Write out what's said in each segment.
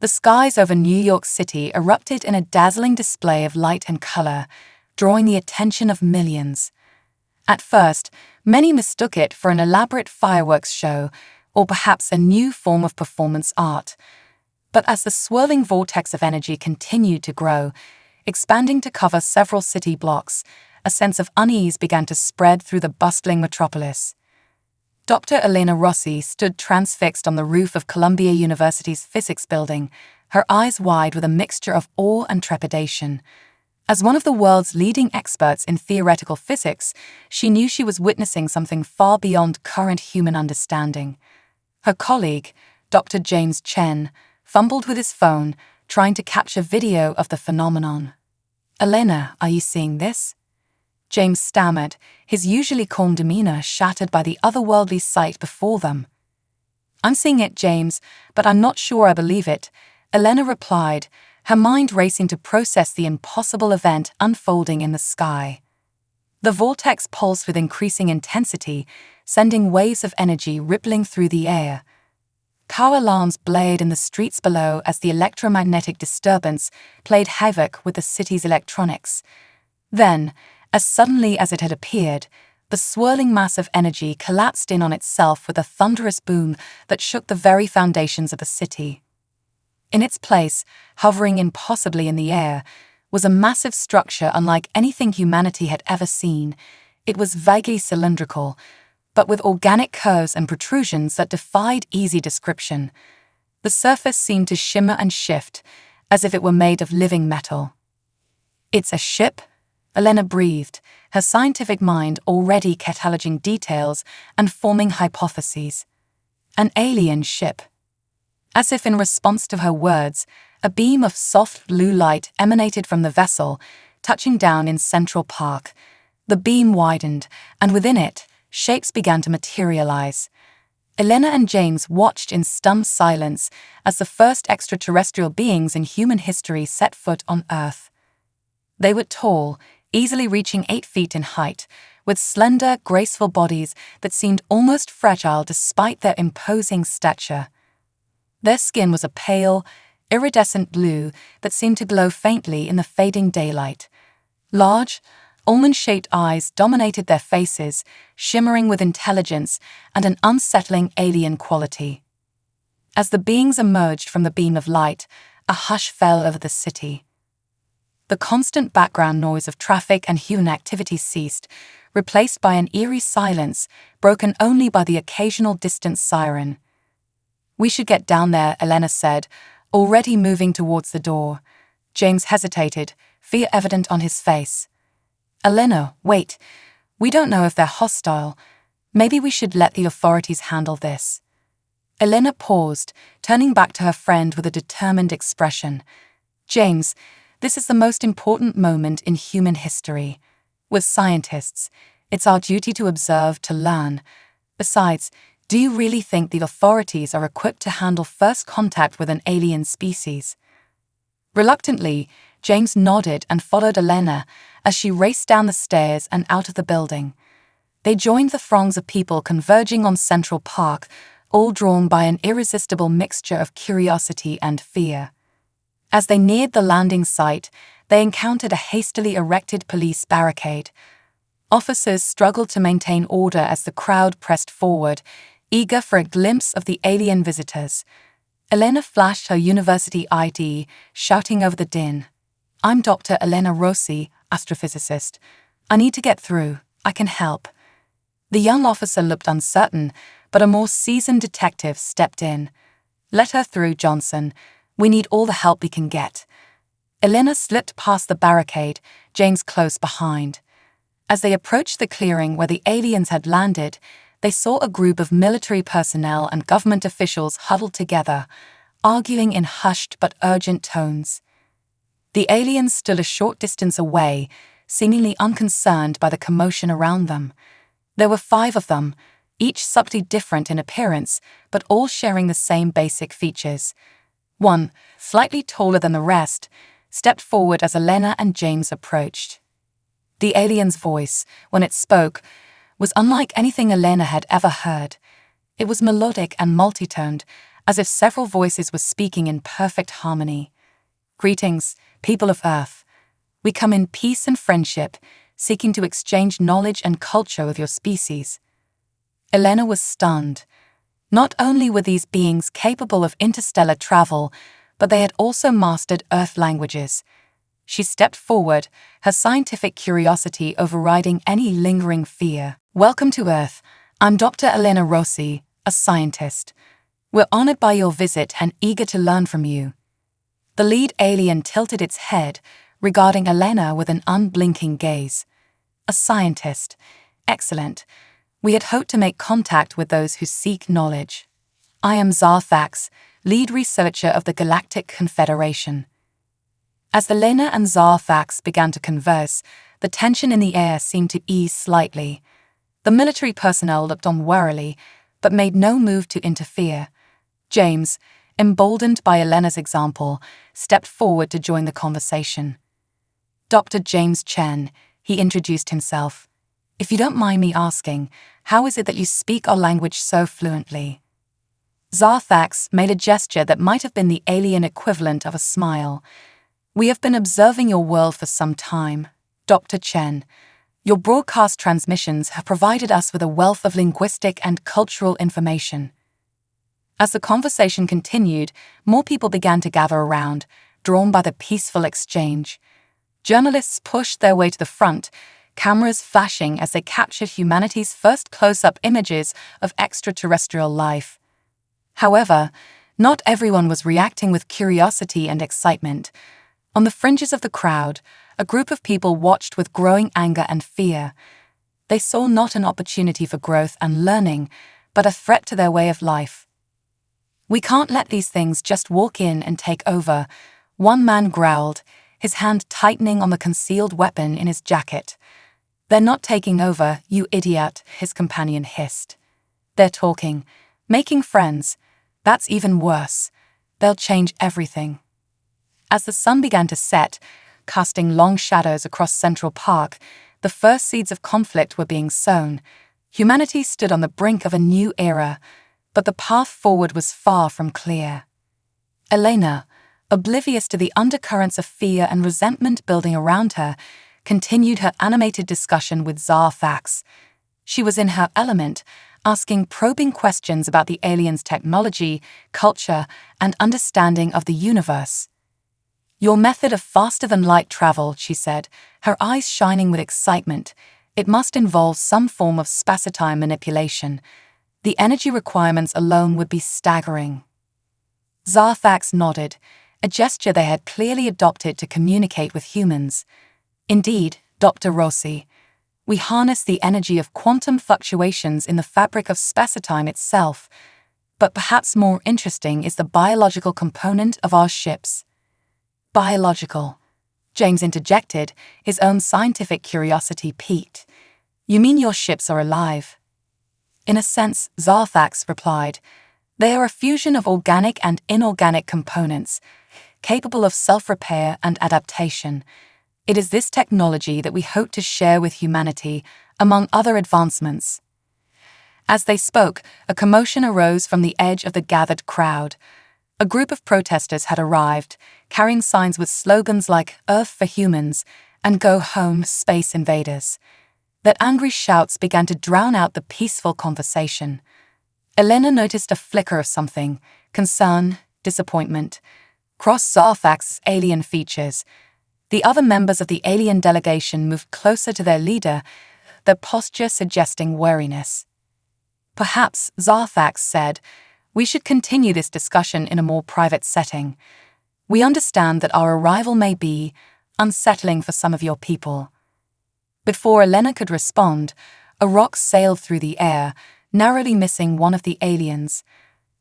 The skies over New York City erupted in a dazzling display of light and color, drawing the attention of millions. At first, many mistook it for an elaborate fireworks show, or perhaps a new form of performance art. But as the swirling vortex of energy continued to grow, expanding to cover several city blocks, a sense of unease began to spread through the bustling metropolis. Dr. Elena Rossi stood transfixed on the roof of Columbia University's physics building, her eyes wide with a mixture of awe and trepidation. As one of the world's leading experts in theoretical physics, she knew she was witnessing something far beyond current human understanding. Her colleague, Dr. James Chen, fumbled with his phone, trying to capture video of the phenomenon. "Elena, are you seeing this?" James stammered, his usually calm demeanor shattered by the otherworldly sight before them. "I'm seeing it, James, but I'm not sure I believe it," Elena replied, her mind racing to process the impossible event unfolding in the sky. The vortex pulsed with increasing intensity, sending waves of energy rippling through the air. Car alarms blared in the streets below as the electromagnetic disturbance played havoc with the city's electronics. Then, as suddenly as it had appeared, the swirling mass of energy collapsed in on itself with a thunderous boom that shook the very foundations of the city. In its place, hovering impossibly in the air, was a massive structure unlike anything humanity had ever seen. It was vaguely cylindrical, but with organic curves and protrusions that defied easy description. The surface seemed to shimmer and shift, as if it were made of living metal. "It's a ship?" Elena breathed, her scientific mind already cataloging details and forming hypotheses. "An alien ship." As if in response to her words, a beam of soft blue light emanated from the vessel, touching down in Central Park. The beam widened, and within it, shapes began to materialize. Elena and James watched in stunned silence as the first extraterrestrial beings in human history set foot on Earth. They were tall, easily reaching 8 feet in height, with slender, graceful bodies that seemed almost fragile despite their imposing stature. Their skin was a pale, iridescent blue that seemed to glow faintly in the fading daylight. Large, almond-shaped eyes dominated their faces, shimmering with intelligence and an unsettling alien quality. As the beings emerged from the beam of light, a hush fell over the city. The constant background noise of traffic and human activity ceased, replaced by an eerie silence, broken only by the occasional distant siren. "We should get down there," Elena said, already moving towards the door. James hesitated, fear evident on his face. "Elena, wait. We don't know if they're hostile. Maybe we should let the authorities handle this." Elena paused, turning back to her friend with a determined expression. "James, this is the most important moment in human history. With scientists, it's our duty to observe, to learn. Besides, do you really think the authorities are equipped to handle first contact with an alien species?" Reluctantly, James nodded and followed Elena as she raced down the stairs and out of the building. They joined the throngs of people converging on Central Park, all drawn by an irresistible mixture of curiosity and fear. As they neared the landing site, they encountered a hastily erected police barricade. Officers struggled to maintain order as the crowd pressed forward, eager for a glimpse of the alien visitors. Elena flashed her university ID, shouting over the din, "I'm Dr. Elena Rossi, astrophysicist. I need to get through. I can help." The young officer looked uncertain, but a more seasoned detective stepped in. "Let her through, Johnson. We need all the help we can get." Elena slipped past the barricade, James close behind. As they approached the clearing where the aliens had landed, they saw a group of military personnel and government officials huddled together, arguing in hushed but urgent tones. The aliens stood a short distance away, seemingly unconcerned by the commotion around them. There were 5 of them, each subtly different in appearance, but all sharing the same basic features. One, slightly taller than the rest, stepped forward as Elena and James approached. The alien's voice, when it spoke, was unlike anything Elena had ever heard. It was melodic and multitoned, as if several voices were speaking in perfect harmony. "Greetings, people of Earth. We come in peace and friendship, seeking to exchange knowledge and culture with your species." Elena was stunned. Not only were these beings capable of interstellar travel, but they had also mastered Earth languages. She stepped forward, her scientific curiosity overriding any lingering fear. "Welcome to Earth. I'm Dr. Elena Rossi, a scientist. We're honored by your visit and eager to learn from you." The lead alien tilted its head, regarding Elena with an unblinking gaze. "A scientist. Excellent. We had hoped to make contact with those who seek knowledge. I am Zarthax, lead researcher of the Galactic Confederation." As Elena and Zarthax began to converse, the tension in the air seemed to ease slightly. The military personnel looked on warily, but made no move to interfere. James, emboldened by Elena's example, stepped forward to join the conversation. "Dr. James Chen," he introduced himself. "If you don't mind me asking, how is it that you speak our language so fluently?" Zarthax made a gesture that might have been the alien equivalent of a smile. "We have been observing your world for some time, Dr. Chen. Your broadcast transmissions have provided us with a wealth of linguistic and cultural information." As the conversation continued, more people began to gather around, drawn by the peaceful exchange. Journalists pushed their way to the front, cameras flashing as they captured humanity's first close-up images of extraterrestrial life. However, not everyone was reacting with curiosity and excitement. On the fringes of the crowd, a group of people watched with growing anger and fear. They saw not an opportunity for growth and learning, but a threat to their way of life. "We can't let these things just walk in and take over," one man growled, his hand tightening on the concealed weapon in his jacket. "They're not taking over, you idiot," his companion hissed. "They're talking, making friends. That's even worse. They'll change everything." As the sun began to set, casting long shadows across Central Park, the first seeds of conflict were being sown. Humanity stood on the brink of a new era, but the path forward was far from clear. Elena, oblivious to the undercurrents of fear and resentment building around her, continued her animated discussion with Zarthax. She was in her element, asking probing questions about the aliens' technology, culture, and understanding of the universe. "Your method of faster-than-light travel," she said, her eyes shining with excitement. "It must involve some form of space-time manipulation. The energy requirements alone would be staggering." Zarthax nodded, a gesture they had clearly adopted to communicate with humans. "Indeed, Dr. Rossi. We harness the energy of quantum fluctuations in the fabric of space-time itself. But perhaps more interesting is the biological component of our ships." "Biological?" James interjected, his own scientific curiosity piqued. "You mean your ships are alive?" "In a sense," Zarthax replied. "They are a fusion of organic and inorganic components, capable of self-repair and adaptation. It is this technology that we hope to share with humanity, among other advancements." As they spoke, a commotion arose from the edge of the gathered crowd. A group of protesters had arrived, carrying signs with slogans like "Earth for Humans" and "Go Home, Space Invaders." Their angry shouts began to drown out the peaceful conversation. Elena noticed a flicker of something, concern, disappointment, cross Zarthax's alien features. The other members of the alien delegation moved closer to their leader, their posture suggesting wariness. "Perhaps," Zarthax said, "we should continue this discussion in a more private setting. We understand that our arrival may be unsettling for some of your people." Before Elena could respond, a rock sailed through the air, narrowly missing one of the aliens.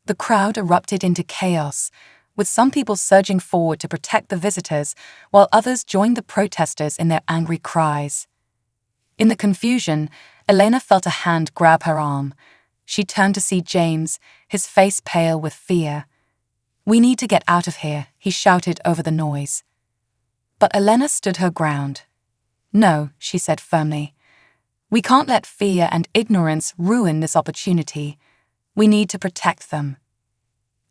The crowd erupted into chaos, with some people surging forward to protect the visitors, while others joined the protesters in their angry cries. In the confusion, Elena felt a hand grab her arm. She turned to see James, his face pale with fear. "We need to get out of here," he shouted over the noise. But Elena stood her ground. "No," she said firmly. "We can't let fear and ignorance ruin this opportunity. We need to protect them."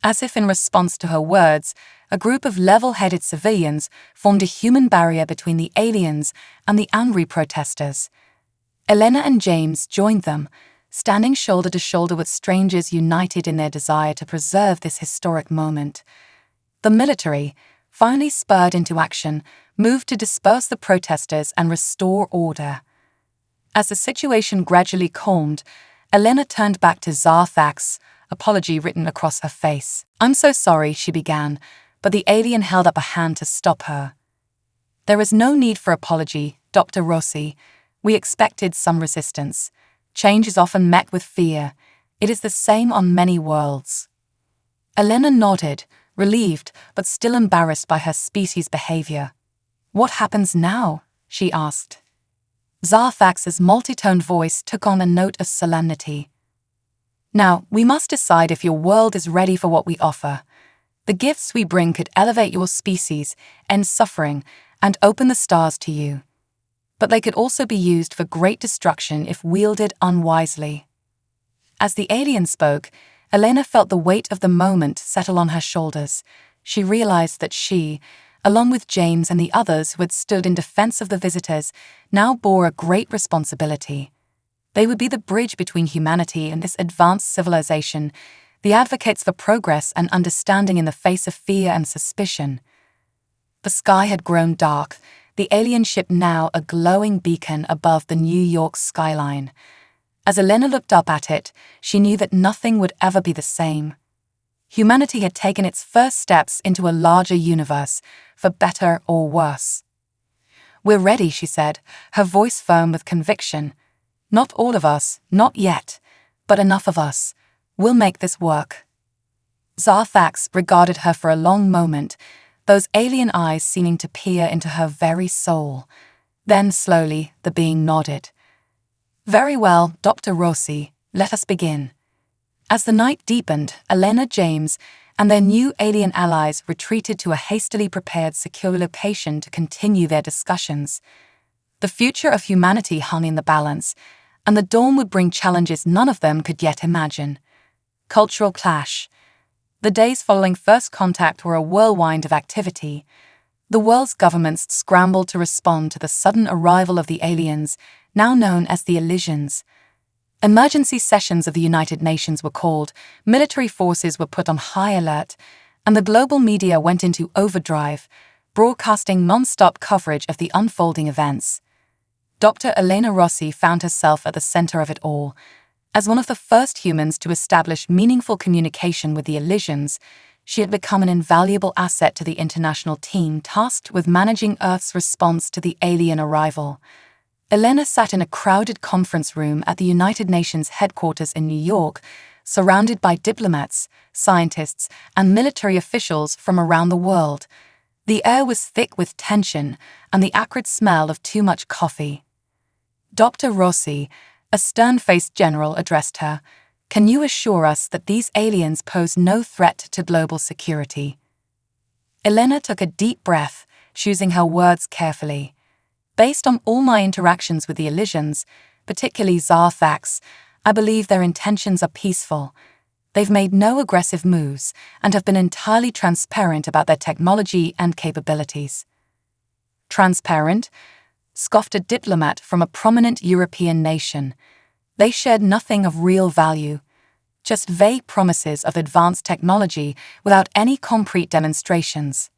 As if in response to her words, a group of level-headed civilians formed a human barrier between the aliens and the angry protesters. Elena and James joined them, standing shoulder to shoulder with strangers united in their desire to preserve this historic moment. The military, finally spurred into action, moved to disperse the protesters and restore order. As the situation gradually calmed, Elena turned back to Zarthak's, apology written across her face. "I'm so sorry," she began, but the alien held up a hand to stop her. "There is no need for apology, Dr. Rossi. We expected some resistance. Change is often met with fear. It is the same on many worlds." Elena nodded, relieved but still embarrassed by her species' behavior. "What happens now?" she asked. Zarthax's multi-toned voice took on a note of solemnity. "Now, we must decide if your world is ready for what we offer. The gifts we bring could elevate your species, end suffering, and open the stars to you. But they could also be used for great destruction if wielded unwisely." As the alien spoke, Elena felt the weight of the moment settle on her shoulders. She realized that she, along with James and the others who had stood in defense of the visitors, now bore a great responsibility. They would be the bridge between humanity and this advanced civilization, the advocates for progress and understanding in the face of fear and suspicion. The sky had grown dark, the alien ship now a glowing beacon above the New York skyline. As Elena looked up at it, she knew that nothing would ever be the same. Humanity had taken its first steps into a larger universe, for better or worse. "We're ready," she said, her voice firm with conviction. "Not all of us, not yet, but enough of us. We'll make this work." Zarthax regarded her for a long moment, those alien eyes seeming to peer into her very soul. Then slowly, the being nodded. "Very well, Dr. Rossi, let us begin." As the night deepened, Elena, James, and their new alien allies retreated to a hastily prepared secure location to continue their discussions. The future of humanity hung in the balance, and the dawn would bring challenges none of them could yet imagine. Cultural clash. The days following first contact were a whirlwind of activity. The world's governments scrambled to respond to the sudden arrival of the aliens, now known as the Elysians. Emergency sessions of the United Nations were called, military forces were put on high alert, and the global media went into overdrive, broadcasting non-stop coverage of the unfolding events. Dr. Elena Rossi found herself at the center of it all. As one of the first humans to establish meaningful communication with the Elysians, she had become an invaluable asset to the international team tasked with managing Earth's response to the alien arrival. Elena sat in a crowded conference room at the United Nations headquarters in New York, surrounded by diplomats, scientists, and military officials from around the world. The air was thick with tension and the acrid smell of too much coffee. Dr. Rossi, a stern-faced general, addressed her. "Can you assure us that these aliens pose no threat to global security?" Elena took a deep breath, choosing her words carefully. "Based on all my interactions with the Elysians, particularly Zarthax, I believe their intentions are peaceful. They've made no aggressive moves and have been entirely transparent about their technology and capabilities." "Transparent?" scoffed a diplomat from a prominent European nation. "They shared nothing of real value, just vague promises of advanced technology without any concrete demonstrations."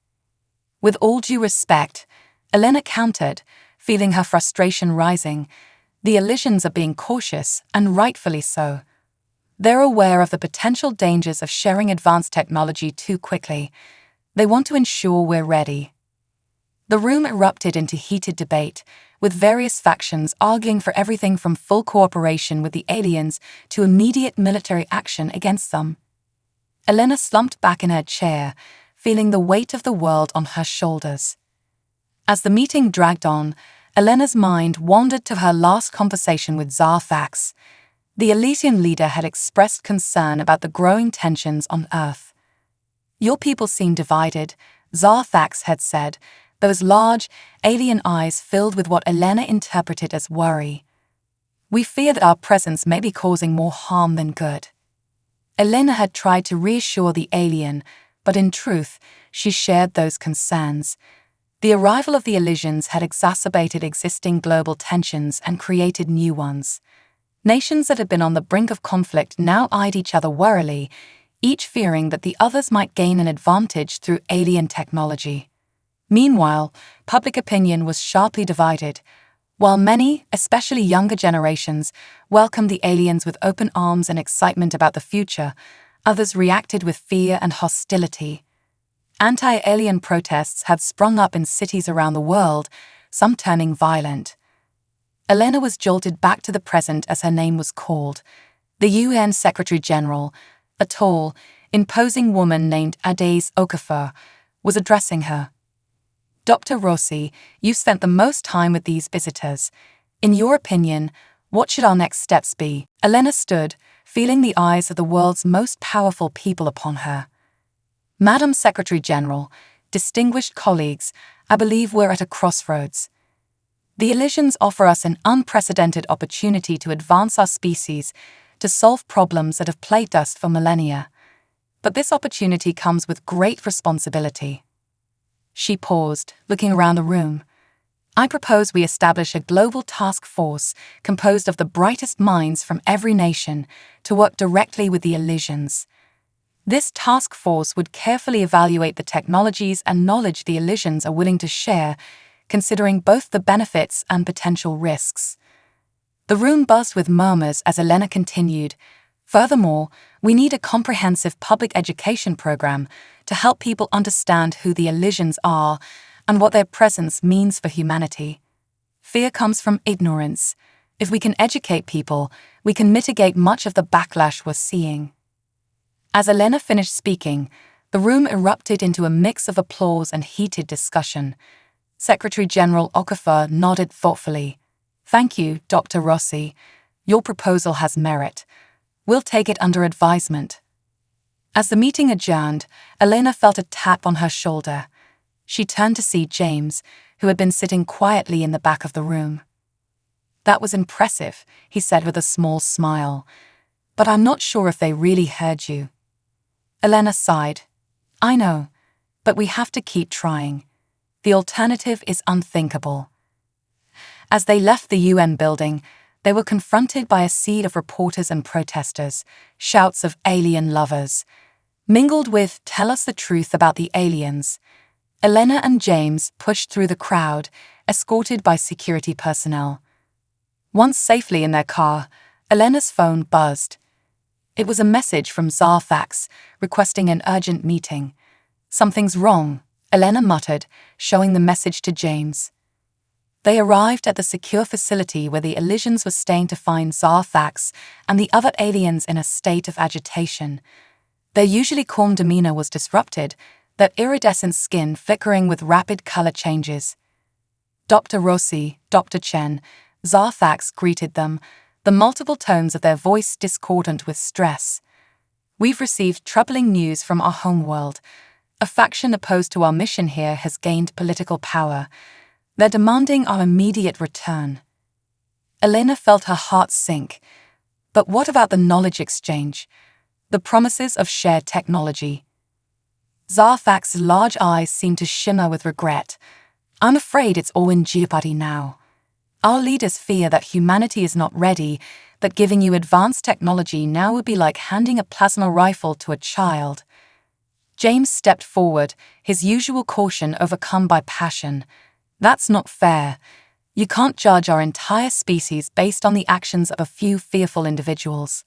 With all due respect, Elena countered, feeling her frustration rising. The Elysians are being cautious, and rightfully so. They're aware of the potential dangers of sharing advanced technology too quickly. They want to ensure we're ready. The room erupted into heated debate, with various factions arguing for everything from full cooperation with the aliens to immediate military action against them. Elena slumped back in her chair, feeling the weight of the world on her shoulders. As the meeting dragged on, Elena's mind wandered to her last conversation with Zarthax. The Elysian leader had expressed concern about the growing tensions on Earth. "Your people seem divided," Zarthax had said, those large, alien eyes filled with what Elena interpreted as worry. "We fear that our presence may be causing more harm than good." Elena had tried to reassure the alien, but in truth, she shared those concerns. The arrival of the Elysians had exacerbated existing global tensions and created new ones. Nations that had been on the brink of conflict now eyed each other warily, each fearing that the others might gain an advantage through alien technology. Meanwhile, public opinion was sharply divided. While many, especially younger generations, welcomed the aliens with open arms and excitement about the future, others reacted with fear and hostility. Anti-alien protests had sprung up in cities around the world, some turning violent. Elena was jolted back to the present as her name was called. The UN Secretary-General, a tall, imposing woman named Ades Okafor, was addressing her. Dr. Rossi, you spent the most time with these visitors. In your opinion, what should our next steps be? Elena stood, feeling the eyes of the world's most powerful people upon her. Madam Secretary-General, distinguished colleagues, I believe we're at a crossroads. The Elysians offer us an unprecedented opportunity to advance our species, to solve problems that have plagued us for millennia. But this opportunity comes with great responsibility. She paused, looking around the room. I propose we establish a global task force composed of the brightest minds from every nation to work directly with the Elysians. This task force would carefully evaluate the technologies and knowledge the Elysians are willing to share, considering both the benefits and potential risks. The room buzzed with murmurs as Elena continued. Furthermore, we need a comprehensive public education program to help people understand who the Elysians are and what their presence means for humanity. Fear comes from ignorance. If we can educate people, we can mitigate much of the backlash we're seeing. As Elena finished speaking, the room erupted into a mix of applause and heated discussion. Secretary-General Okafor nodded thoughtfully. Thank you, Dr. Rossi. Your proposal has merit. We'll take it under advisement. As the meeting adjourned, Elena felt a tap on her shoulder. She turned to see James, who had been sitting quietly in the back of the room. That was impressive, he said with a small smile. But I'm not sure if they really heard you. Elena sighed. I know, but we have to keep trying. The alternative is unthinkable. As they left the UN building, they were confronted by a sea of reporters and protesters, shouts of alien lovers, mingled with "Tell us the truth about the aliens." Elena and James pushed through the crowd, escorted by security personnel. Once safely in their car, Elena's phone buzzed. It was a message from Zarfax, requesting an urgent meeting. Something's wrong, Elena muttered, showing the message to James. They arrived at the secure facility where the Elysians were staying to find Zarfax and the other aliens in a state of agitation. Their usually calm demeanor was disrupted, their iridescent skin flickering with rapid color changes. Dr. Rossi, Dr. Chen, Zarfax greeted them, the multiple tones of their voice discordant with stress. We've received troubling news from our homeworld. A faction opposed to our mission here has gained political power. They're demanding our immediate return. Elena felt her heart sink. But what about the knowledge exchange? The promises of shared technology? Zarfax's large eyes seemed to shimmer with regret. I'm afraid it's all in jeopardy now. Our leaders fear that humanity is not ready, that giving you advanced technology now would be like handing a plasma rifle to a child. James stepped forward, his usual caution overcome by passion. That's not fair. You can't judge our entire species based on the actions of a few fearful individuals.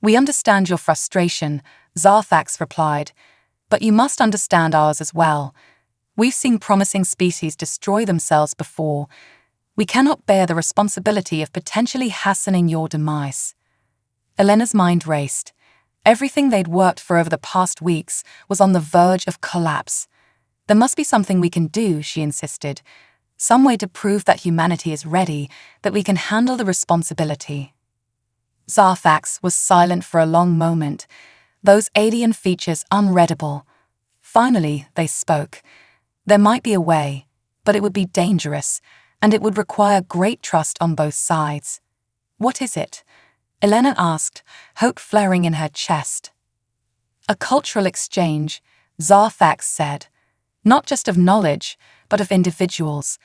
We understand your frustration, Zarfax replied, but you must understand ours as well. We've seen promising species destroy themselves before. We cannot bear the responsibility of potentially hastening your demise. Elena's mind raced. Everything they'd worked for over the past weeks was on the verge of collapse. There must be something we can do, she insisted. Some way to prove that humanity is ready, that we can handle the responsibility. Zarfax was silent for a long moment, those alien features unreadable. Finally, they spoke. There might be a way, but it would be dangerous, and it would require great trust on both sides. What is it? Elena asked, hope flaring in her chest. A cultural exchange, Zarthax said, not just of knowledge, but of individuals.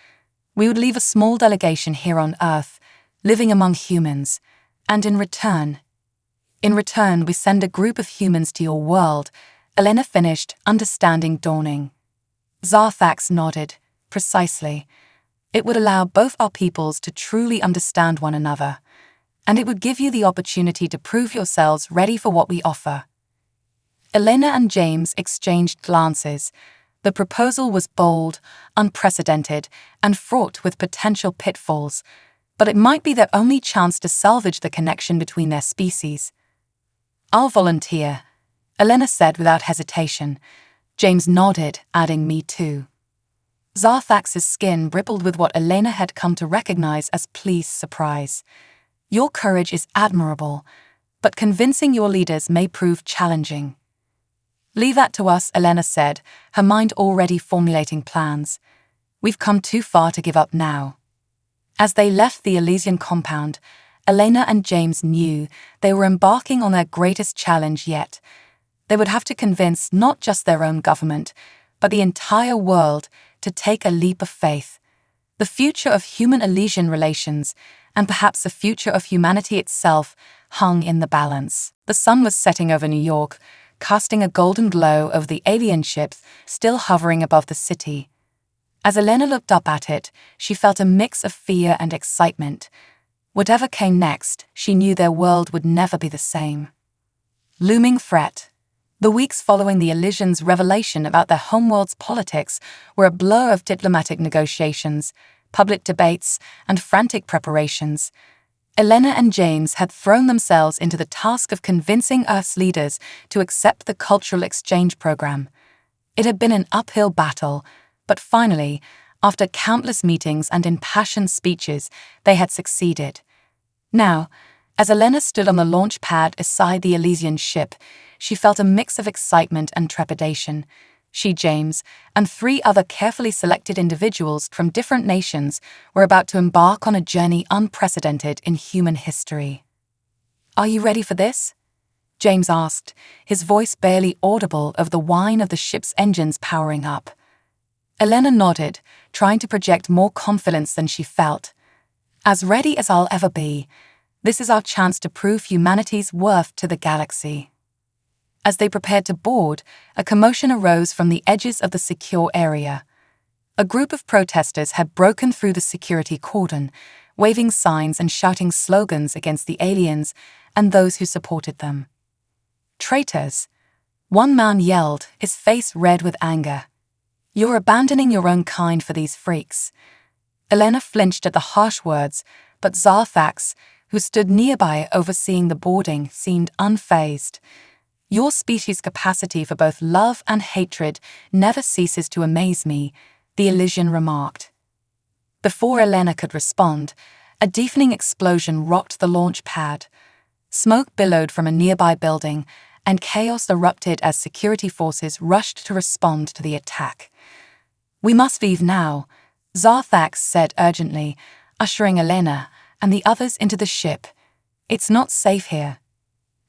We would leave a small delegation here on Earth, living among humans, and in return, we send a group of humans to your world, Elena finished, understanding dawning. Zarthax nodded. Precisely. It would allow both our peoples to truly understand one another, and it would give you the opportunity to prove yourselves ready for what we offer. Elena and James exchanged glances. The proposal was bold, unprecedented, and fraught with potential pitfalls, but it might be their only chance to salvage the connection between their species. I'll volunteer, Elena said without hesitation. James nodded, adding, me too. Zarthax's skin rippled with what Elena had come to recognize as pleased surprise. Your courage is admirable, but convincing your leaders may prove challenging. Leave that to us, Elena said, her mind already formulating plans. We've come too far to give up now. As they left the Elysian compound, Elena and James knew they were embarking on their greatest challenge yet. They would have to convince not just their own government, but the entire world to take a leap of faith. The future of human-Elysian relations, and perhaps the future of humanity itself, hung in the balance. The sun was setting over New York, casting a golden glow over the alien ships still hovering above the city. As Elena looked up at it, she felt a mix of fear and excitement. Whatever came next, she knew their world would never be the same. Looming threat. The weeks following the Elysians' revelation about their homeworld's politics were a blur of diplomatic negotiations, public debates, and frantic preparations. Elena and James had thrown themselves into the task of convincing Earth's leaders to accept the cultural exchange program. It had been an uphill battle, but finally, after countless meetings and impassioned speeches, they had succeeded. Now, as Elena stood on the launch pad beside the Elysian ship, she felt a mix of excitement and trepidation. She, James, and 3 other carefully selected individuals from different nations were about to embark on a journey unprecedented in human history. Are you ready for this? James asked, his voice barely audible over the whine of the ship's engines powering up. Elena nodded, trying to project more confidence than she felt. As ready as I'll ever be. This is our chance to prove humanity's worth to the galaxy. As they prepared to board, a commotion arose from the edges of the secure area. A group of protesters had broken through the security cordon, waving signs and shouting slogans against the aliens and those who supported them. Traitors! One man yelled, his face red with anger. You're abandoning your own kind for these freaks. Elena flinched at the harsh words, but Zarthax, who stood nearby overseeing the boarding, seemed unfazed. Your species' capacity for both love and hatred never ceases to amaze me, the Elysian remarked. Before Elena could respond, a deafening explosion rocked the launch pad. Smoke billowed from a nearby building, and chaos erupted as security forces rushed to respond to the attack. We must leave now, Zarthax said urgently, ushering Elena and the others into the ship. It's not safe here.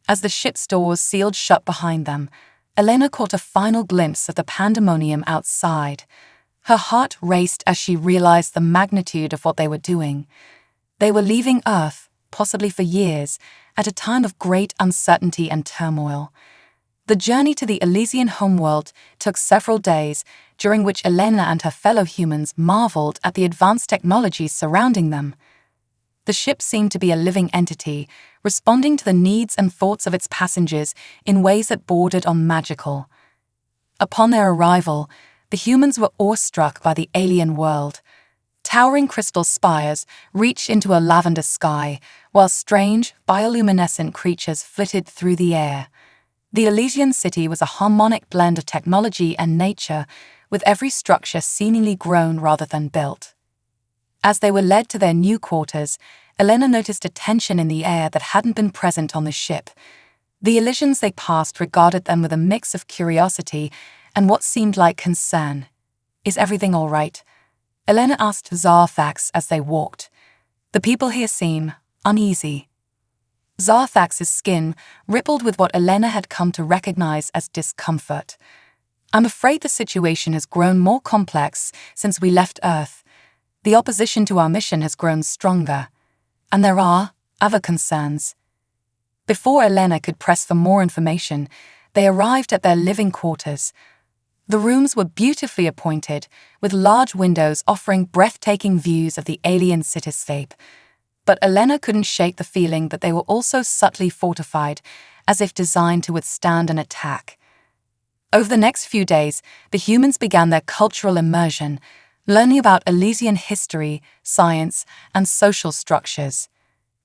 As the ship's doors sealed shut behind them, Elena caught a final glimpse of the pandemonium outside. Her heart raced as she realized the magnitude of what they were doing. They were leaving Earth, possibly for years, at a time of great uncertainty and turmoil. The journey to the Elysian homeworld took several days, during which Elena and her fellow humans marveled at the advanced technologies surrounding them. The ship seemed to be a living entity, responding to the needs and thoughts of its passengers in ways that bordered on magical. Upon their arrival, the humans were awestruck by the alien world. Towering crystal spires reached into a lavender sky, while strange, bioluminescent creatures flitted through the air. The Elysian city was a harmonic blend of technology and nature, with every structure seemingly grown rather than built. As they were led to their new quarters, Elena noticed a tension in the air that hadn't been present on the ship. The Elysians they passed regarded them with a mix of curiosity and what seemed like concern. Is everything all right? Elena asked Zarthax as they walked. The people here seem uneasy. Zarthax's skin rippled with what Elena had come to recognize as discomfort. "I'm afraid the situation has grown more complex since we left Earth. The opposition to our mission has grown stronger. And there are other concerns." Before Elena could press for more information, they arrived at their living quarters. The rooms were beautifully appointed, with large windows offering breathtaking views of the alien cityscape. But Elena couldn't shake the feeling that they were also subtly fortified, as if designed to withstand an attack. Over the next few days, the humans began their cultural immersion, learning about Elysian history, science, and social structures.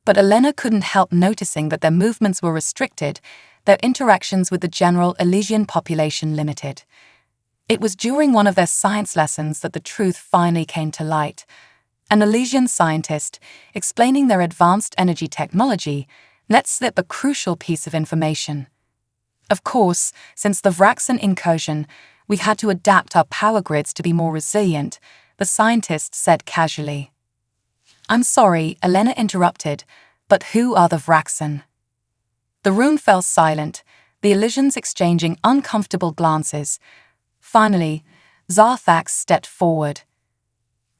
But Elena couldn't help noticing that their movements were restricted, their interactions with the general Elysian population limited. It was during one of their science lessons that the truth finally came to light. An Elysian scientist, explaining their advanced energy technology, let slip a crucial piece of information. "Of course, since the Vraxan incursion, we had to adapt our power grids to be more resilient," the scientist said casually. "I'm sorry," Elena interrupted, "but who are the Vraxan?" The room fell silent, the Elysians exchanging uncomfortable glances. Finally, Zarthax stepped forward.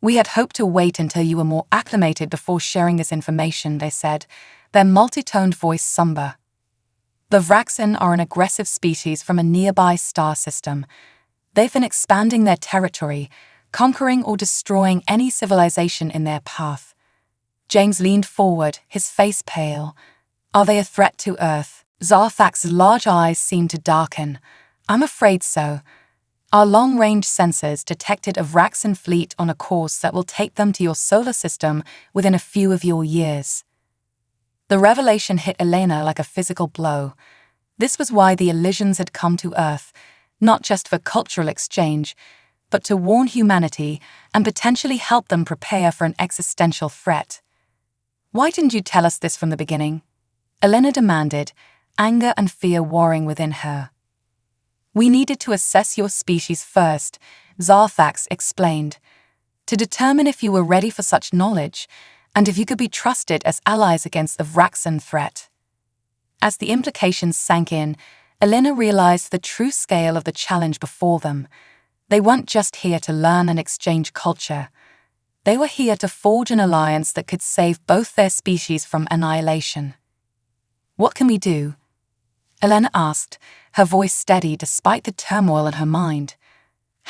"We had hoped to wait until you were more acclimated before sharing this information," they said, their multi-toned voice somber. "The Vraxan are an aggressive species from a nearby star system. They've been expanding their territory, conquering or destroying any civilization in their path." James leaned forward, his face pale. "Are they a threat to Earth?" Zarthax's large eyes seemed to darken. "I'm afraid so. Our long-range sensors detected a Vraxan fleet on a course that will take them to your solar system within a few of your years." The revelation hit Elena like a physical blow. This was why the Elysians had come to Earth, not just for cultural exchange, but to warn humanity and potentially help them prepare for an existential threat. "Why didn't you tell us this from the beginning?" Elena demanded, anger and fear warring within her. "We needed to assess your species first," Zarthax explained, "to determine if you were ready for such knowledge, and if you could be trusted as allies against the Vraxan threat." As the implications sank in, Elena realized the true scale of the challenge before them. They weren't just here to learn and exchange culture. They were here to forge an alliance that could save both their species from annihilation. "What can we do?" Elena asked, her voice steady despite the turmoil in her mind.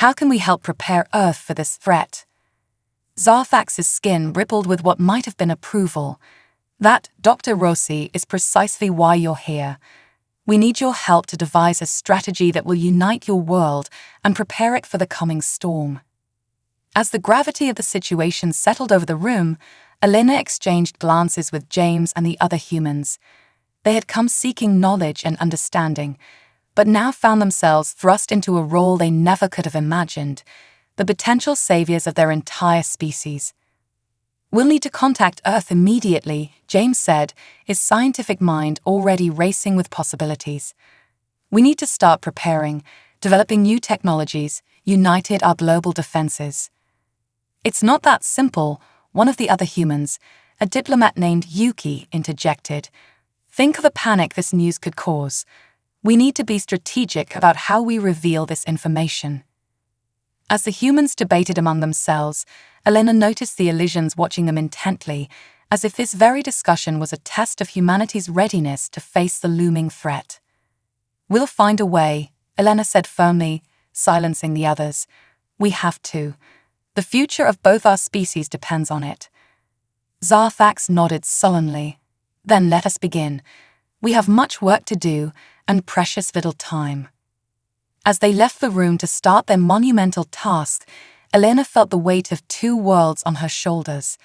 "How can we help prepare Earth for this threat?" Zarthax's skin rippled with what might have been approval. "That, Dr. Rossi, is precisely why you're here. We need your help to devise a strategy that will unite your world and prepare it for the coming storm." As the gravity of the situation settled over the room, Elena exchanged glances with James and the other humans. They had come seeking knowledge and understanding, but now found themselves thrust into a role they never could have imagined, the potential saviors of their entire species. "We'll need to contact Earth immediately," James said, his scientific mind already racing with possibilities. "We need to start preparing, developing new technologies, united our global defenses." "It's not that simple," one of the other humans, a diplomat named Yuki, interjected. "Think of the panic this news could cause. We need to be strategic about how we reveal this information." As the humans debated among themselves, Elena noticed the Elysians watching them intently, as if this very discussion was a test of humanity's readiness to face the looming threat. "We'll find a way," Elena said firmly, silencing the others. "We have to. The future of both our species depends on it." Zarthax nodded sullenly. "Then let us begin. We have much work to do and precious little time." As they left the room to start their monumental task, Elena felt the weight of two worlds on her shoulders.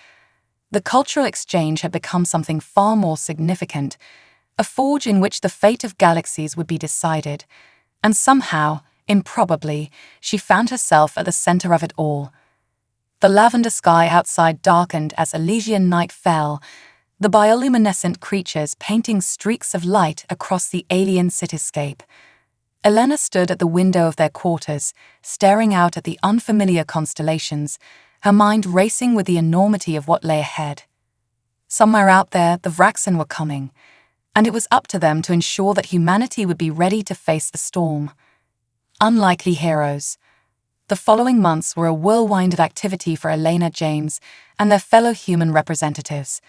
The cultural exchange had become something far more significant, a forge in which the fate of galaxies would be decided, and somehow, improbably, she found herself at the center of it all. The lavender sky outside darkened as Elysian night fell, the bioluminescent creatures painting streaks of light across the alien cityscape. Elena stood at the window of their quarters, staring out at the unfamiliar constellations, her mind racing with the enormity of what lay ahead. Somewhere out there, the Vraxan were coming. and it was up to them to ensure that humanity would be ready to face the storm. Unlikely heroes. The following months were a whirlwind of activity for Elena James and their fellow human representatives.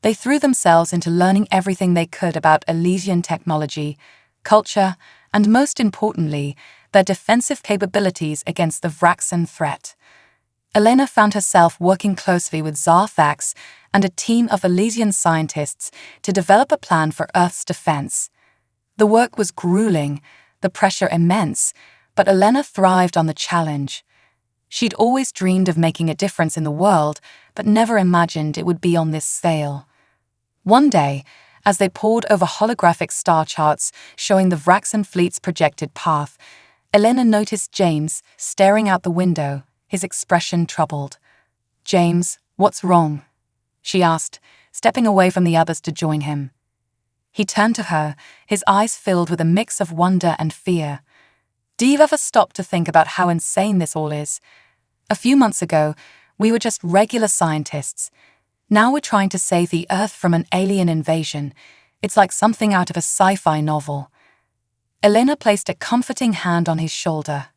They threw themselves into learning everything they could about Elysian technology, culture, and most importantly, their defensive capabilities against the Vraxan threat. Elena found herself working closely with Tsar Thax and a team of Elysian scientists to develop a plan for Earth's defense. The work was grueling, the pressure immense, but Elena thrived on the challenge. She'd always dreamed of making a difference in the world, but never imagined it would be on this scale. One day, as they pored over holographic star charts showing the Vraxan fleet's projected path, Elena noticed James staring out the window, his expression troubled. "James, what's wrong?" she asked, stepping away from the others to join him. He turned to her, his eyes filled with a mix of wonder and fear. "Do you ever stop to think about how insane this all is? A few months ago, we were just regular scientists. Now we're trying to save the Earth from an alien invasion. It's like something out of a sci-fi novel." Elena placed a comforting hand on his shoulder.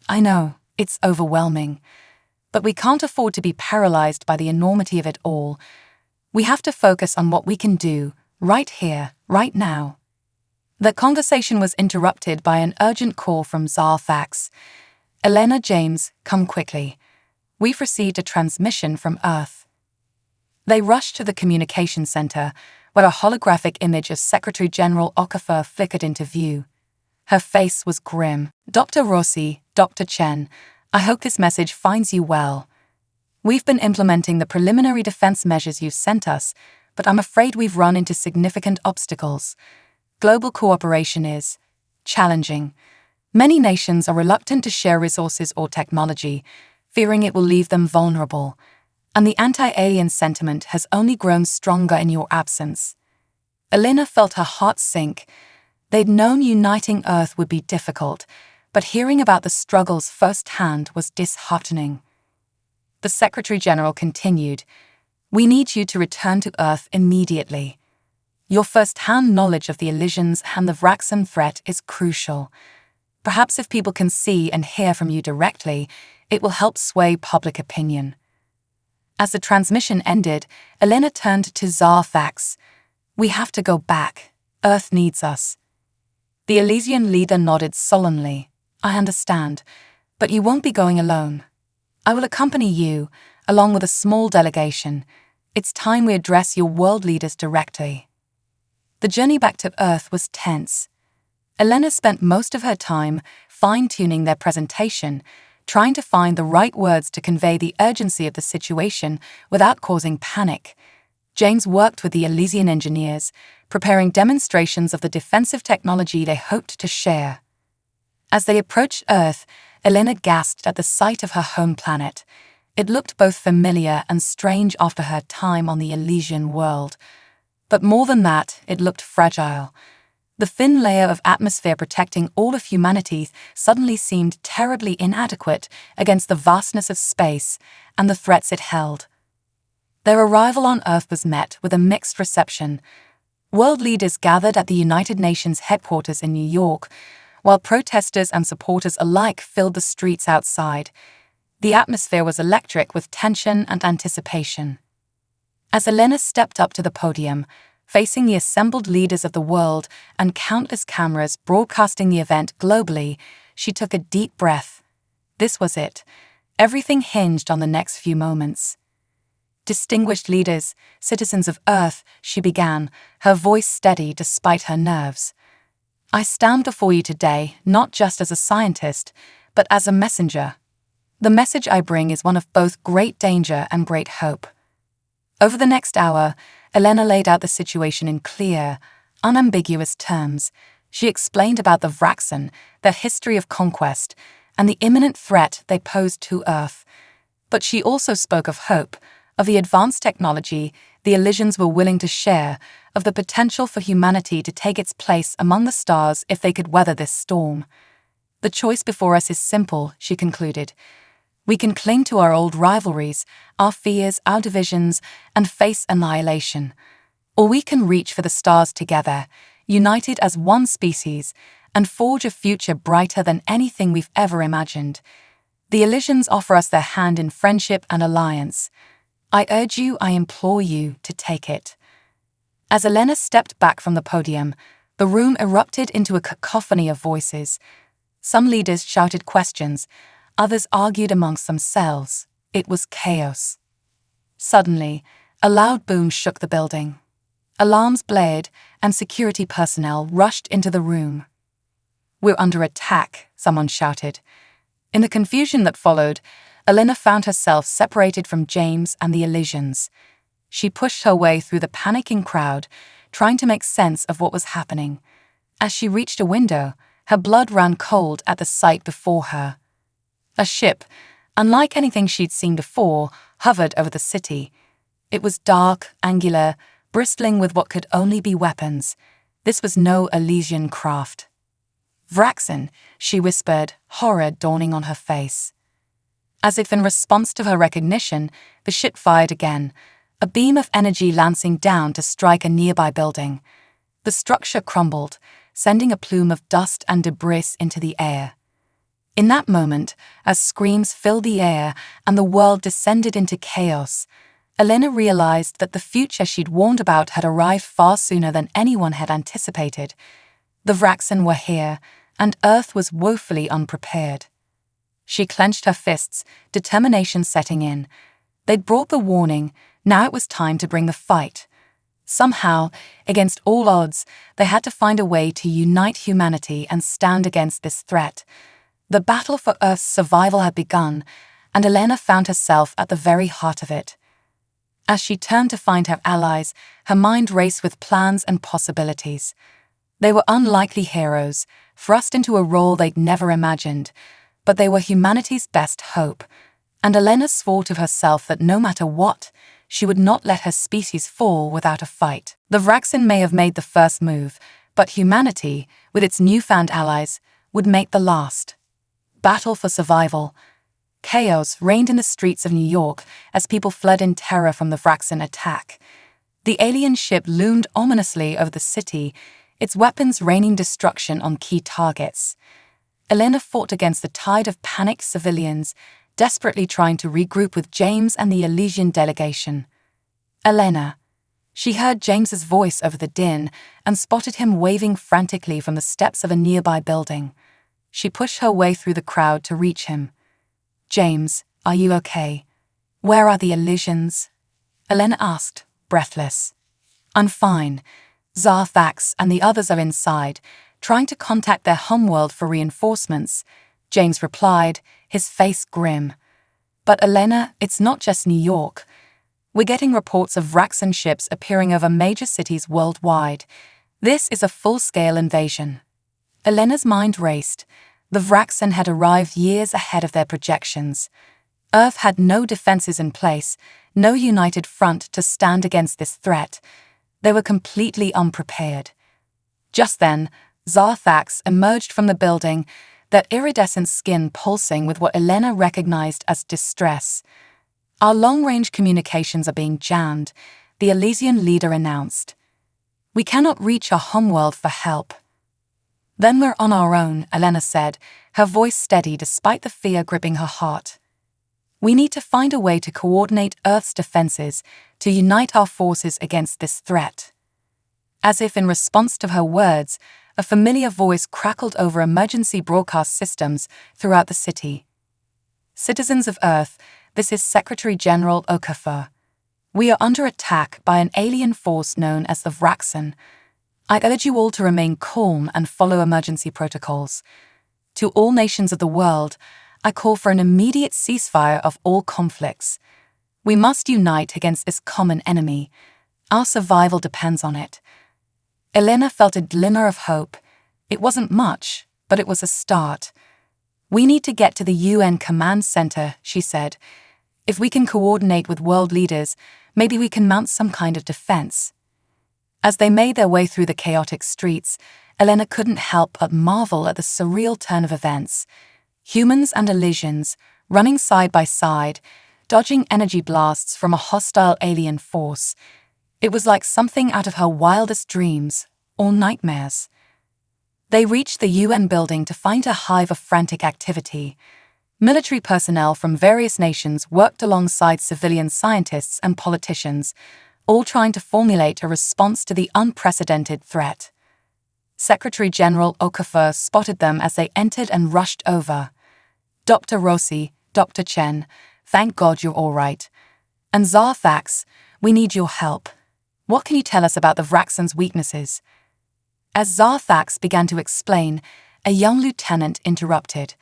"I know, it's overwhelming. But we can't afford to be paralyzed by the enormity of it all. We have to focus on what we can do, right here, right now." The conversation was interrupted by an urgent call from Tsar Thax. "Elena James, come quickly. We've received a transmission from Earth." They rushed to the communication center, where a holographic image of Secretary General Okafor flickered into view. Her face was grim. "Dr. Rossi, Dr. Chen, I hope this message finds you well. We've been implementing the preliminary defense measures you've sent us, but I'm afraid we've run into significant obstacles. Global cooperation is challenging. Many nations are reluctant to share resources or technology, fearing it will leave them vulnerable. And the anti-alien sentiment has only grown stronger in your absence." Elena felt her heart sink. They'd known uniting Earth would be difficult, but hearing about the struggles firsthand was disheartening. The Secretary General continued, "We need you to return to Earth immediately. Your first-hand knowledge of the Elysians and the Vraxan threat is crucial. Perhaps if people can see and hear from you directly, it will help sway public opinion." As the transmission ended, Elena turned to Tsar Thax. "We have to go back. Earth needs us." The Elysian leader nodded solemnly. "I understand, but you won't be going alone. I will accompany you, along with a small delegation. It's time we address your world leaders directly." The journey back to Earth was tense. Elena spent most of her time fine-tuning their presentation, trying to find the right words to convey the urgency of the situation without causing panic. James worked with the Elysian engineers, preparing demonstrations of the defensive technology they hoped to share. As they approached Earth, Elena gasped at the sight of her home planet. It looked both familiar and strange after her time on the Elysian world. But more than that, it looked fragile. The thin layer of atmosphere protecting all of humanity suddenly seemed terribly inadequate against the vastness of space and the threats it held. Their arrival on Earth was met with a mixed reception. World leaders gathered at the United Nations headquarters in New York, while protesters and supporters alike filled the streets outside. The atmosphere was electric with tension and anticipation. As Elena stepped up to the podium, facing the assembled leaders of the world and countless cameras broadcasting the event globally, she took a deep breath. This was it. Everything hinged on the next few moments. "Distinguished leaders, citizens of Earth," she began, her voice steady despite her nerves. "I stand before you today not just as a scientist, but as a messenger. The message I bring is one of both great danger and great hope." Over the next hour, Elena laid out the situation in clear, unambiguous terms. She explained about the Vraxan, their history of conquest, and the imminent threat they posed to Earth. But she also spoke of hope, of the advanced technology the Elysians were willing to share, of the potential for humanity to take its place among the stars if they could weather this storm. "The choice before us is simple," she concluded. "We can cling to our old rivalries, our fears, our divisions, and face annihilation. Or we can reach for the stars together, united as one species, and forge a future brighter than anything we've ever imagined. The Elysians offer us their hand in friendship and alliance. I urge you, I implore you, to take it." As Elena stepped back from the podium, the room erupted into a cacophony of voices. Some leaders shouted questions, others argued amongst themselves. It was chaos. Suddenly, a loud boom shook the building. Alarms blared, and security personnel rushed into the room. "We're under attack," someone shouted. In the confusion that followed, Elena found herself separated from James and the Elysians. She pushed her way through the panicking crowd, trying to make sense of what was happening. As she reached a window, her blood ran cold at the sight before her. A ship, unlike anything she'd seen before, hovered over the city. It was dark, angular, bristling with what could only be weapons. This was no Elysian craft. "Vraxen," she whispered, horror dawning on her face. As if in response to her recognition, the ship fired again, a beam of energy lancing down to strike a nearby building. The structure crumbled, sending a plume of dust and debris into the air. In that moment, as screams filled the air and the world descended into chaos, Elena realized that the future she'd warned about had arrived far sooner than anyone had anticipated. The Vraxen were here, and Earth was woefully unprepared. She clenched her fists, determination setting in. They'd brought the warning, now it was time to bring the fight. Somehow, against all odds, they had to find a way to unite humanity and stand against this threat. The battle for Earth's survival had begun, and Elena found herself at the very heart of it. As she turned to find her allies, her mind raced with plans and possibilities. They were unlikely heroes, thrust into a role they'd never imagined, but they were humanity's best hope, and Elena swore to herself that no matter what, she would not let her species fall without a fight. The Vraxen may have made the first move, but humanity, with its newfound allies, would make the last. Battle for survival. Chaos reigned in the streets of New York as people fled in terror from the Vraxen attack. The alien ship loomed ominously over the city, its weapons raining destruction on key targets. Elena fought against the tide of panicked civilians, desperately trying to regroup with James and the Elysian delegation. "Elena." She heard James's voice over the din and spotted him waving frantically from the steps of a nearby building. She pushed her way through the crowd to reach him. "James, are you okay? Where are the Elysians?" Elena asked, breathless. "I'm fine. Zarthax and the others are inside, trying to contact their homeworld for reinforcements," James replied, his face grim. "But Elena, it's not just New York. We're getting reports of Vraxen ships appearing over major cities worldwide. This is a full-scale invasion." Elena's mind raced. The Vraxen had arrived years ahead of their projections. Earth had no defenses in place, no united front to stand against this threat. They were completely unprepared. Just then, Zarthax emerged from the building, that iridescent skin pulsing with what Elena recognized as distress. "Our long-range communications are being jammed," the Elysian leader announced. "We cannot reach our homeworld for help." "Then we're on our own," Elena said, her voice steady despite the fear gripping her heart. "We need to find a way to coordinate Earth's defenses, to unite our forces against this threat." As if in response to her words, a familiar voice crackled over emergency broadcast systems throughout the city. "Citizens of Earth, this is Secretary General Okafor. We are under attack by an alien force known as the Vraxen. I urge you all to remain calm and follow emergency protocols. To all nations of the world, I call for an immediate ceasefire of all conflicts. We must unite against this common enemy. Our survival depends on it." Elena felt a glimmer of hope. It wasn't much, but it was a start. "We need to get to the UN Command Center," she said. "If we can coordinate with world leaders, maybe we can mount some kind of defense." As they made their way through the chaotic streets, Elena couldn't help but marvel at the surreal turn of events. Humans and Elysians, running side by side, dodging energy blasts from a hostile alien force. It was like something out of her wildest dreams or nightmares. They reached the UN building to find a hive of frantic activity. Military personnel from various nations worked alongside civilian scientists and politicians, all trying to formulate a response to the unprecedented threat. Secretary General Okafor spotted them as they entered and rushed over. "Dr. Rossi, Dr. Chen, thank God you're all right. And Zarthax, we need your help. What can you tell us about the Vraxen's weaknesses?" As Zarthax began to explain, a young lieutenant interrupted.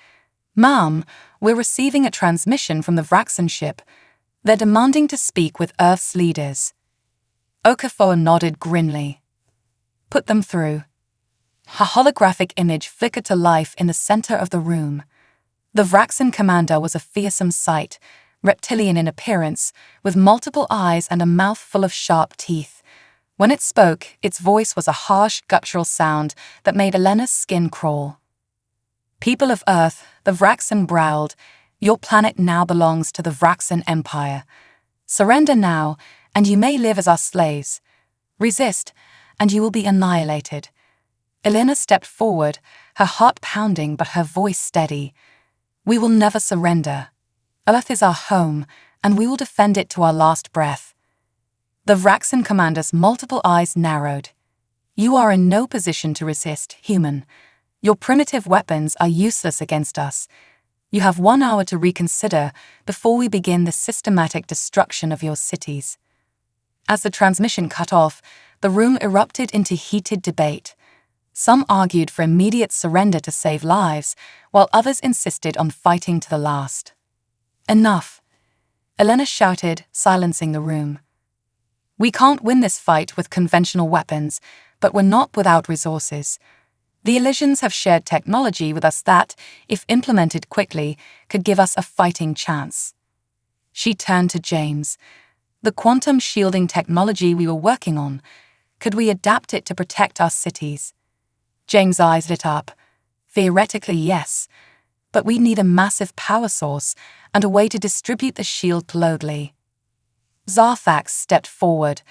"Ma'am, we're receiving a transmission from the Vraxen ship. They're demanding to speak with Earth's leaders." Okafor nodded grimly. "Put them through." A holographic image flickered to life in the center of the room. The Vraxen commander was a fearsome sight, reptilian in appearance, with multiple eyes and a mouth full of sharp teeth. When it spoke, its voice was a harsh, guttural sound that made Elena's skin crawl. "People of Earth," the Vraxen growled, "your planet now belongs to the Vraxen Empire. Surrender now, and you may live as our slaves. Resist, and you will be annihilated." Elena stepped forward, her heart pounding but her voice steady. "We will never surrender. Earth is our home, and we will defend it to our last breath." The Vraxen commander's multiple eyes narrowed. "You are in no position to resist, human. Your primitive weapons are useless against us. You have 1 hour to reconsider before we begin the systematic destruction of your cities." As the transmission cut off, the room erupted into heated debate. Some argued for immediate surrender to save lives, while others insisted on fighting to the last. "Enough," Elena shouted, silencing the room. "We can't win this fight with conventional weapons, but we're not without resources. The Elysians have shared technology with us that, if implemented quickly, could give us a fighting chance." She turned to James. "The quantum shielding technology we were working on, could we adapt it to protect our cities?" James' eyes lit up. "Theoretically, yes, but we'd need a massive power source and a way to distribute the shield globally." Zarthax stepped forward.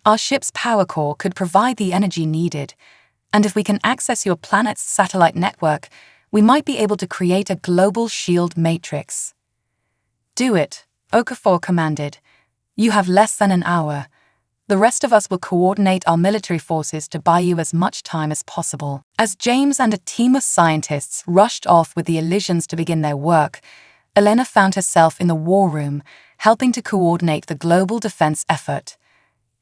"Our ship's power core could provide the energy needed, and if we can access your planet's satellite network, we might be able to create a global shield matrix." "Do it," Okafor commanded. "You have less than an hour. The rest of us will coordinate our military forces to buy you as much time as possible." As James and a team of scientists rushed off with the Elysians to begin their work, Elena found herself in the war room, helping to coordinate the global defense effort.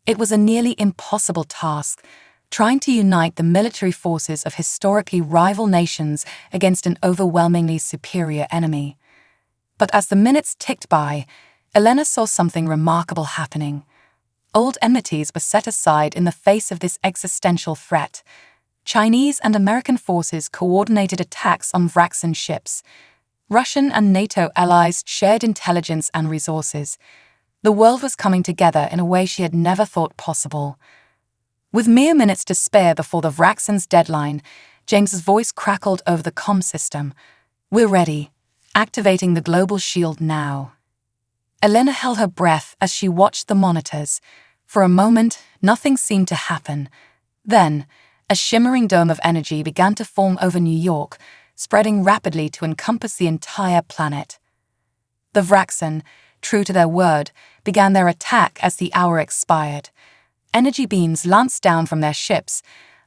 It was a nearly impossible task, trying to unite the military forces of historically rival nations against an overwhelmingly superior enemy. But as the minutes ticked by, Elena saw something remarkable happening. Old enmities were set aside in the face of this existential threat. Chinese and American forces coordinated attacks on Vraxen ships. Russian and NATO allies shared intelligence and resources. The world was coming together in a way she had never thought possible. With mere minutes to spare before the Vraxen's deadline, James's voice crackled over the comm system. "We're ready. Activating the global shield now." Elena held her breath as she watched the monitors. For a moment, nothing seemed to happen. Then, a shimmering dome of energy began to form over New York, spreading rapidly to encompass the entire planet. The Vraxen, true to their word, began their attack as the hour expired. Energy beams lanced down from their ships,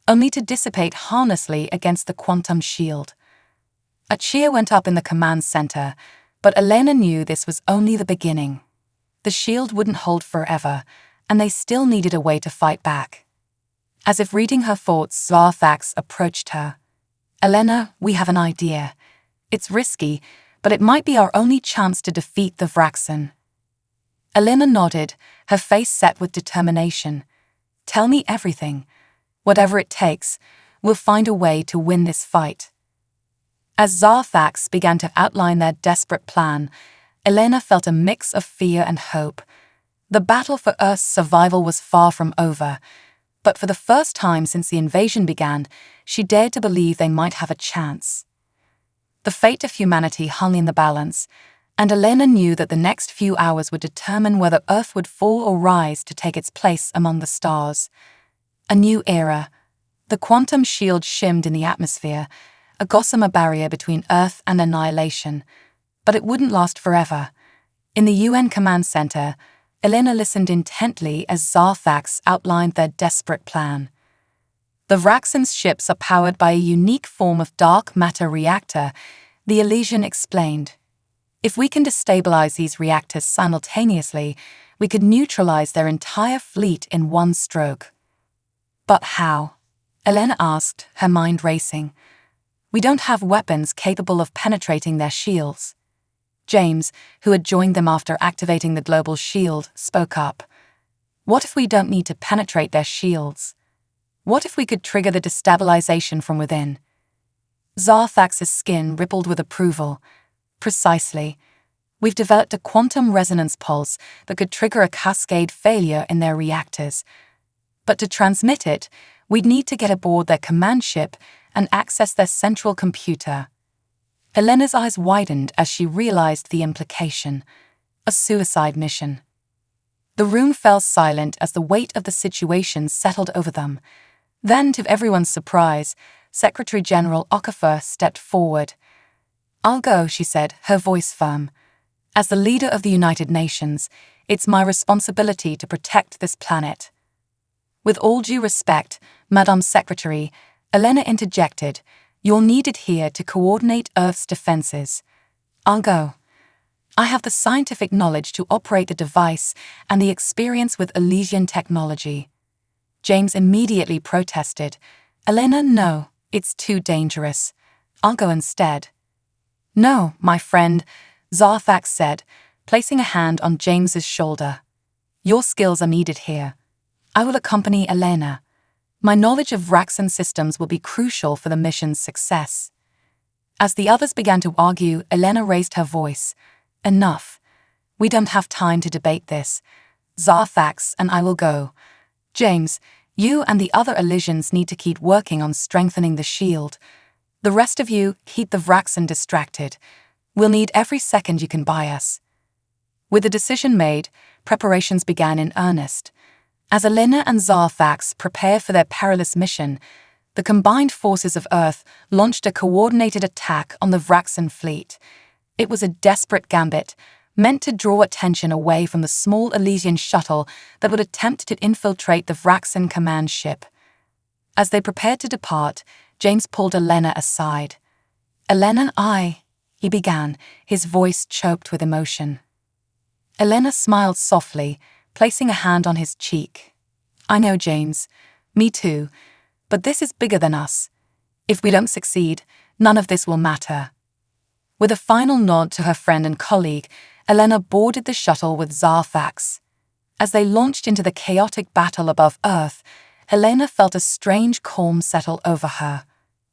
only to dissipate harmlessly against the quantum shield. A cheer went up in the command center, but Elena knew this was only the beginning. The shield wouldn't hold forever, and they still needed a way to fight back. As if reading her thoughts, Zarthax approached her. "Elena, we have an idea. It's risky, but it might be our only chance to defeat the Vraxen." Elena nodded, her face set with determination. "Tell me everything. Whatever it takes, we'll find a way to win this fight." As Zarthax began to outline their desperate plan, Elena felt a mix of fear and hope. The battle for Earth's survival was far from over, but for the first time since the invasion began, she dared to believe they might have a chance. The fate of humanity hung in the balance, And Elena knew that the next few hours would determine whether Earth would fall or rise to take its place among the stars. A new era. The quantum shield shimmed in the atmosphere, a gossamer barrier between Earth and annihilation. But it wouldn't last forever. In the UN command center, Elena listened intently as Zarthax outlined their desperate plan. The Vraxen's ships are powered by a unique form of dark matter reactor, the Elysian explained. If we can destabilize these reactors simultaneously, we could neutralize their entire fleet in one stroke. But how? Elena asked, her mind racing. We don't have weapons capable of penetrating their shields. James, who had joined them after activating the global shield, spoke up. What if we don't need to penetrate their shields? What if we could trigger the destabilization from within? Zarthax's skin rippled with approval. Precisely. We've developed a quantum resonance pulse that could trigger a cascade failure in their reactors. But to transmit it, we'd need to get aboard their command ship and access their central computer. Elena's eyes widened as she realized the implication. A suicide mission. The room fell silent as the weight of the situation settled over them. Then, to everyone's surprise, Secretary General Okafor stepped forward. I'll go, she said, her voice firm. As the leader of the United Nations, it's my responsibility to protect this planet. With all due respect, Madame Secretary, Elena interjected, you're needed here to coordinate Earth's defenses. I'll go. I have the scientific knowledge to operate the device and the experience with Elysian technology. James immediately protested. Elena, no, it's too dangerous. I'll go instead. No, my friend, Zarthax said, placing a hand on James's shoulder. Your skills are needed here. I will accompany Elena. My knowledge of Vraxen systems will be crucial for the mission's success. As the others began to argue, Elena raised her voice. Enough. We don't have time to debate this. Zarthax and I will go. James, you and the other Elysians need to keep working on strengthening the shield. The rest of you, keep the Vraxen distracted. We'll need every second you can buy us. With the decision made, preparations began in earnest. As Elena and Zarthax prepare for their perilous mission, the combined forces of Earth launched a coordinated attack on the Vraxen fleet. It was a desperate gambit, meant to draw attention away from the small Elysian shuttle that would attempt to infiltrate the Vraxen command ship. As they prepared to depart, James pulled Elena aside. Elena, he began, his voice choked with emotion. Elena smiled softly, placing a hand on his cheek. I know, James. Me too. But this is bigger than us. If we don't succeed, none of this will matter. With a final nod to her friend and colleague, Elena boarded the shuttle with Zarthax. As they launched into the chaotic battle above Earth, Elena felt a strange calm settle over her.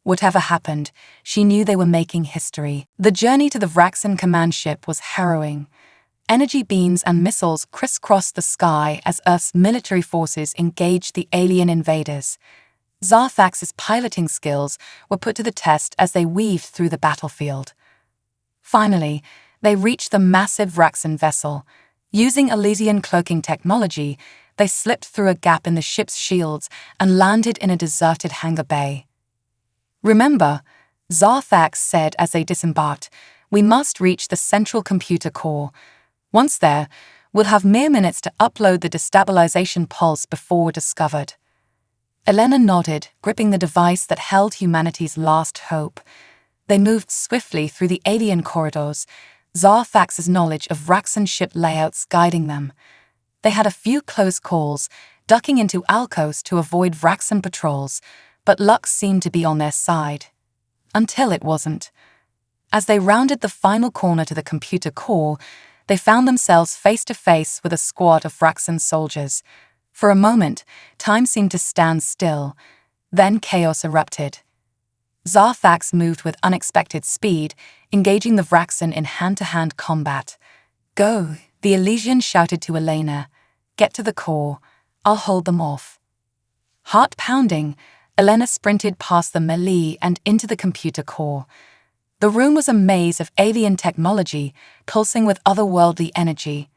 Whatever happened, she knew they were making history. The journey to the Vraxen command ship was harrowing. Energy beams and missiles crisscrossed the sky as Earth's military forces engaged the alien invaders. Zarthax's piloting skills were put to the test as they weaved through the battlefield. Finally, they reached the massive Vraxen vessel. Using Elysian cloaking technology, they slipped through a gap in the ship's shields and landed in a deserted hangar bay. Remember, Zarthax said as they disembarked, we must reach the central computer core. Once there, we'll have mere minutes to upload the destabilization pulse before we're discovered. Elena nodded, gripping the device that held humanity's last hope. They moved swiftly through the alien corridors, Zarthax's knowledge of Vraxen ship layouts guiding them. They had a few close calls, ducking into alcoves to avoid Vraxen patrols, but luck seemed to be on their side. Until it wasn't. As they rounded the final corner to the computer core, they found themselves face to face with a squad of Vraxen soldiers. For a moment, time seemed to stand still. Then chaos erupted. Zarthax moved with unexpected speed, engaging the Vraxen in hand-to-hand combat. Go, the Elysian shouted to Elena. Get to the core. I'll hold them off. Heart pounding, Elena sprinted past the melee and into the computer core. The room was a maze of alien technology, pulsing with otherworldly energy.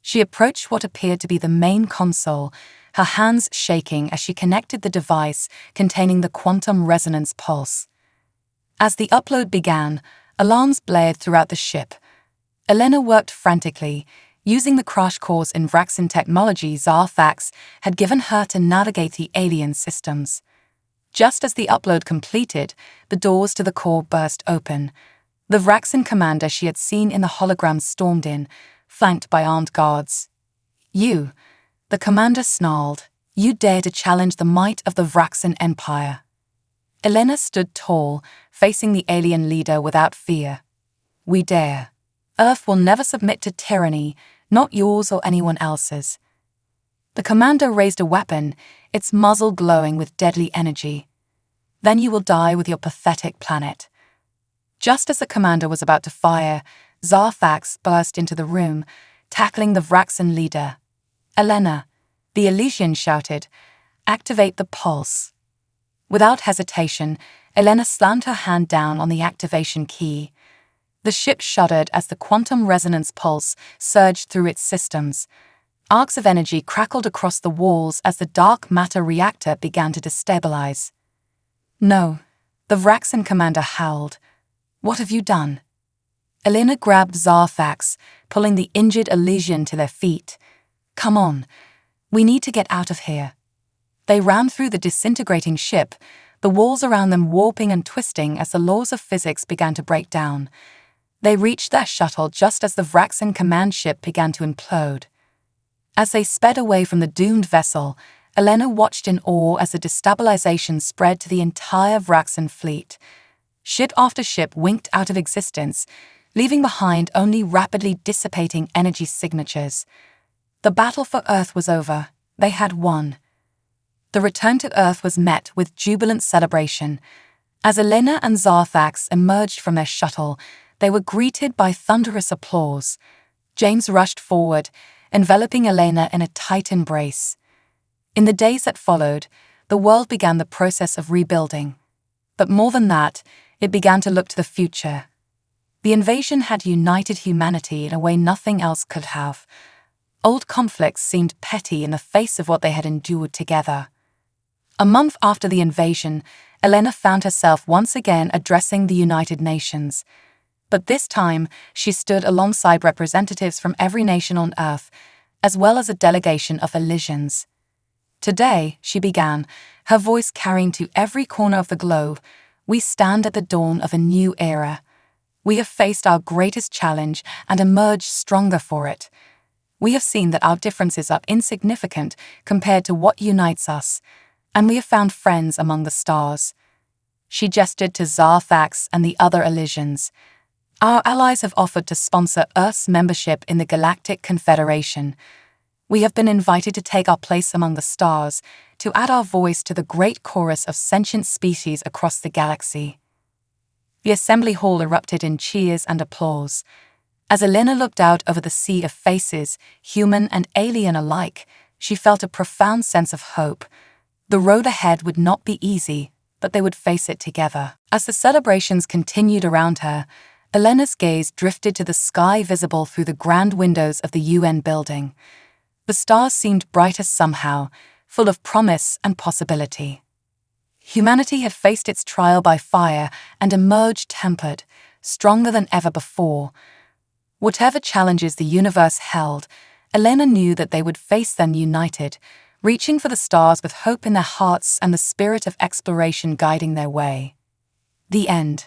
She approached what appeared to be the main console, her hands shaking as she connected the device containing the quantum resonance pulse. As the upload began, alarms blared throughout the ship. Elena worked frantically, using the crash course in Vraxin technology Zarthax had given her to navigate the alien systems. Just as the upload completed, the doors to the core burst open. The Vraxin commander she had seen in the hologram stormed in, flanked by armed guards. "You," the commander snarled, "you dare to challenge the might of the Vraxin Empire." Elena stood tall, facing the alien leader without fear. "We dare. Earth will never submit to tyranny, not yours or anyone else's." The commander raised a weapon, its muzzle glowing with deadly energy. "Then you will die with your pathetic planet." Just as the commander was about to fire, Zarthax burst into the room, tackling the Vraxin leader. "Elena," the Elysian shouted, "activate the pulse." Without hesitation, Elena slammed her hand down on the activation key. The ship shuddered as the quantum resonance pulse surged through its systems. Arcs of energy crackled across the walls as the dark matter reactor began to destabilize. "No," the Vraxin commander howled. "What have you done?" Elena grabbed Zarthax, pulling the injured Elysian to their feet. "Come on, we need to get out of here." They ran through the disintegrating ship, the walls around them warping and twisting as the laws of physics began to break down. They reached their shuttle just as the Vraxin command ship began to implode. As they sped away from the doomed vessel, Elena watched in awe as the destabilization spread to the entire Vraxin fleet. Ship after ship winked out of existence, leaving behind only rapidly dissipating energy signatures. The battle for Earth was over. They had won. The return to Earth was met with jubilant celebration. As Elena and Zarthax emerged from their shuttle, they were greeted by thunderous applause. James rushed forward, enveloping Elena in a tight embrace. In the days that followed, the world began the process of rebuilding. But more than that, it began to look to the future. The invasion had united humanity in a way nothing else could have. Old conflicts seemed petty in the face of what they had endured together. A month after the invasion, Elena found herself once again addressing the United Nations. But this time, she stood alongside representatives from every nation on Earth, as well as a delegation of Elysians. "Today," she began, her voice carrying to every corner of the globe, "we stand at the dawn of a new era. We have faced our greatest challenge and emerged stronger for it. We have seen that our differences are insignificant compared to what unites us, and we have found friends among the stars." She gestured to Zarthax and the other Elysians. "Our allies have offered to sponsor Earth's membership in the Galactic Confederation. We have been invited to take our place among the stars, to add our voice to the great chorus of sentient species across the galaxy." The assembly hall erupted in cheers and applause. As Elena looked out over the sea of faces, human and alien alike, she felt a profound sense of hope. The road ahead would not be easy, but they would face it together. As the celebrations continued around her, Elena's gaze drifted to the sky visible through the grand windows of the UN building. The stars seemed brighter somehow, full of promise and possibility. Humanity had faced its trial by fire and emerged tempered, stronger than ever before. Whatever challenges the universe held, Elena knew that they would face them united, reaching for the stars with hope in their hearts and the spirit of exploration guiding their way. The end.